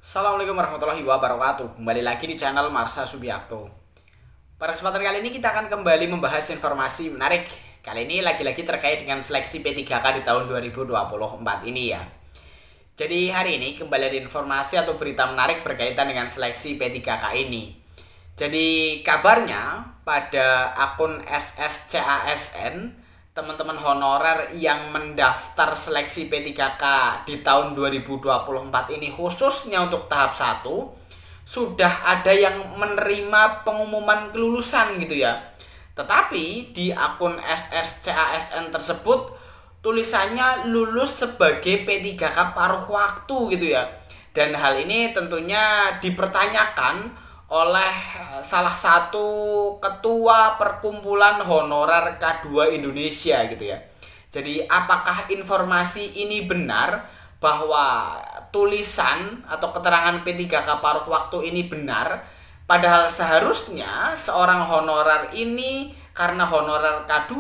Assalamualaikum warahmatullahi wabarakatuh. Kembali lagi di channel Marsha Subiakto. Pada kesempatan kali ini kita akan kembali membahas informasi menarik. Kali ini lagi-lagi terkait dengan seleksi P3K di tahun 2024 ini ya. Jadi hari ini kembali ada informasi atau berita menarik berkaitan dengan seleksi P3K ini. Jadi kabarnya pada akun SSCASN, teman-teman honorer yang mendaftar seleksi P3K di tahun 2024 ini khususnya untuk tahap 1 sudah ada yang menerima pengumuman kelulusan gitu ya. Tetapi di akun SSCASN tersebut tulisannya lulus sebagai P3K paruh waktu gitu ya. Dan hal ini tentunya dipertanyakan oleh salah satu ketua perkumpulan honorer K2 Indonesia gitu ya. Jadi apakah informasi ini benar bahwa tulisan atau keterangan P3K paruh waktu ini benar, padahal seharusnya seorang honorer ini karena honorer K2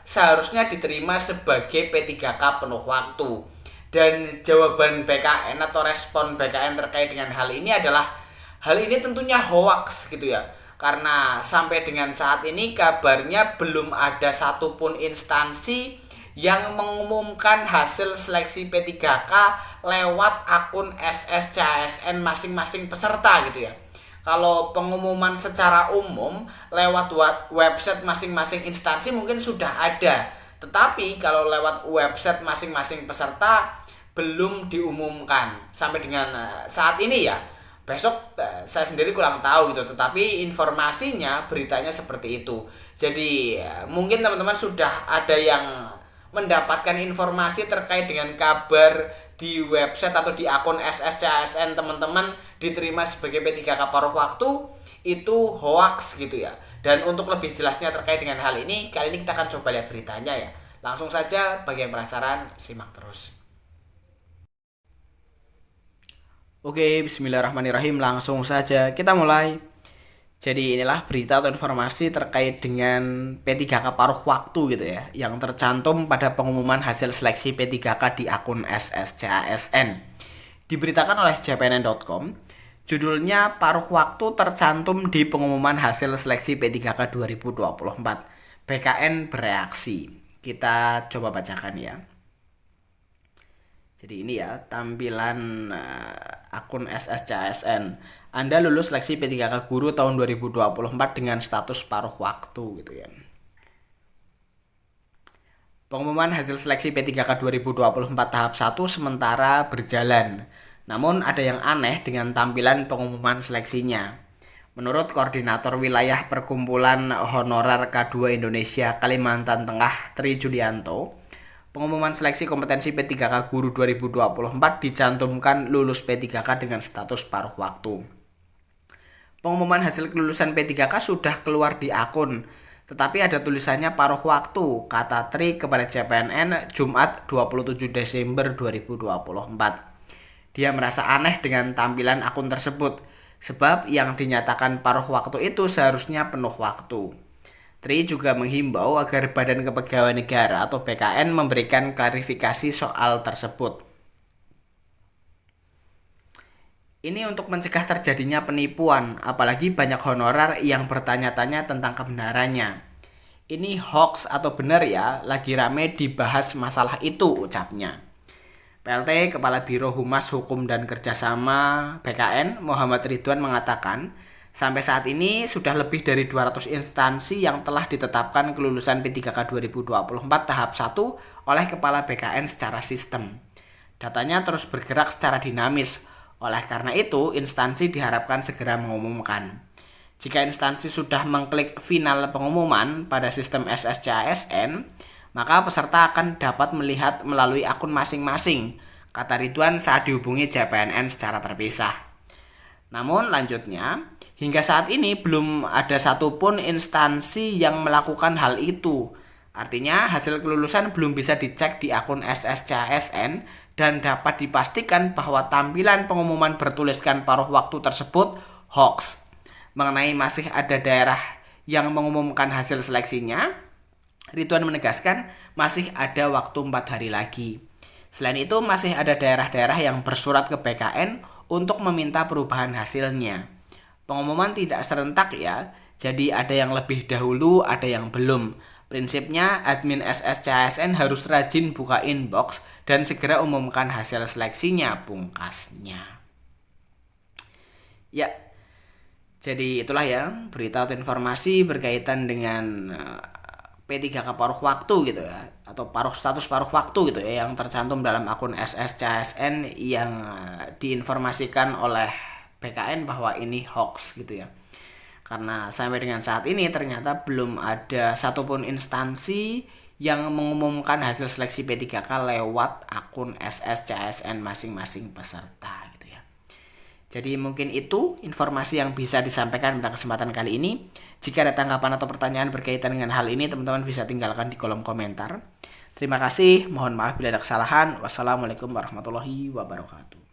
seharusnya diterima sebagai P3K penuh waktu. Dan jawaban BKN atau respon BKN terkait dengan hal ini adalah hal ini tentunya hoaks gitu ya. Karena sampai dengan saat ini kabarnya belum ada satupun instansi yang mengumumkan hasil seleksi P3K lewat akun SSCASN masing-masing peserta gitu ya. Kalau pengumuman secara umum lewat website masing-masing instansi mungkin sudah ada. Tetapi kalau lewat website masing-masing peserta belum diumumkan sampai dengan saat ini ya. Besok saya sendiri kurang tahu gitu, tetapi informasinya beritanya seperti itu. Jadi mungkin teman-teman sudah ada yang mendapatkan informasi terkait dengan kabar di website atau di akun SSCASN teman-teman diterima sebagai P3K paruh waktu itu hoax gitu ya. Dan untuk lebih jelasnya terkait dengan hal ini, kali ini kita akan coba lihat beritanya ya. Langsung saja bagi yang penasaran simak terus. Oke, bismillahirrahmanirrahim. Langsung saja kita mulai. Jadi inilah berita atau informasi terkait dengan P3K paruh waktu gitu ya, yang tercantum pada pengumuman hasil seleksi P3K di akun SSCASN. Diberitakan oleh cpnn.com, judulnya paruh waktu tercantum di pengumuman hasil seleksi P3K 2024. BKN bereaksi. Kita coba bacakan ya. Jadi ini ya tampilan akun SSCASN. Anda lulus seleksi P3K guru tahun 2024 dengan status paruh waktu gitu ya. Pengumuman hasil seleksi P3K 2024 tahap 1 sementara berjalan. Namun ada yang aneh dengan tampilan pengumuman seleksinya. Menurut Koordinator Wilayah Perkumpulan Honorer K2 Indonesia Kalimantan Tengah Tri Julianto, pengumuman seleksi kompetensi P3K Guru 2024 dicantumkan lulus P3K dengan status paruh waktu. Pengumuman hasil kelulusan P3K sudah keluar di akun, tetapi ada tulisannya paruh waktu, kata Tri kepada CPNN Jumat 27 Desember 2024. Dia merasa aneh dengan tampilan akun tersebut, sebab yang dinyatakan paruh waktu itu seharusnya penuh waktu. Tri juga menghimbau agar Badan Kepegawaian Negara atau BKN memberikan klarifikasi soal tersebut. Ini untuk mencegah terjadinya penipuan, apalagi banyak honorer yang bertanya-tanya tentang kebenarannya. Ini hoax atau benar ya, lagi rame dibahas masalah itu, ucapnya. PLT Kepala Biro Humas Hukum dan Kerjasama BKN Muhammad Ridwan mengatakan, sampai saat ini sudah lebih dari 200 instansi yang telah ditetapkan kelulusan P3K 2024 tahap 1 oleh Kepala BKN secara sistem. Datanya terus bergerak secara dinamis, oleh karena itu instansi diharapkan segera mengumumkan. Jika instansi sudah mengklik final pengumuman pada sistem SSCASN, maka peserta akan dapat melihat melalui akun masing-masing, kata Ridwan saat dihubungi CPNN secara terpisah. Namun lanjutnya, hingga saat ini belum ada satupun instansi yang melakukan hal itu. Artinya hasil kelulusan belum bisa dicek di akun SSCASN dan dapat dipastikan bahwa tampilan pengumuman bertuliskan paruh waktu tersebut hoax. Mengenai masih ada daerah yang mengumumkan hasil seleksinya, Ridwan menegaskan masih ada waktu 4 hari lagi. Selain itu masih ada daerah-daerah yang bersurat ke BKN untuk meminta perubahan hasilnya. Pengumuman tidak serentak ya, jadi ada yang lebih dahulu, ada yang belum. Prinsipnya admin SSCASN harus rajin buka inbox dan segera umumkan hasil seleksinya, pungkasnya. Ya, jadi itulah ya berita atau informasi berkaitan dengan P3K paruh waktu gitu ya, atau status paruh waktu gitu ya, yang tercantum dalam akun SSCASN yang diinformasikan oleh PKN bahwa ini hoax gitu ya. Karena sampai dengan saat ini ternyata belum ada satupun instansi yang mengumumkan hasil seleksi P3K lewat akun SSCASN masing-masing peserta gitu ya. Jadi mungkin itu informasi yang bisa disampaikan pada kesempatan kali ini. Jika ada tanggapan atau pertanyaan berkaitan dengan hal ini, teman-teman bisa tinggalkan di kolom komentar. Terima kasih, mohon maaf bila ada kesalahan. Wassalamualaikum warahmatullahi wabarakatuh.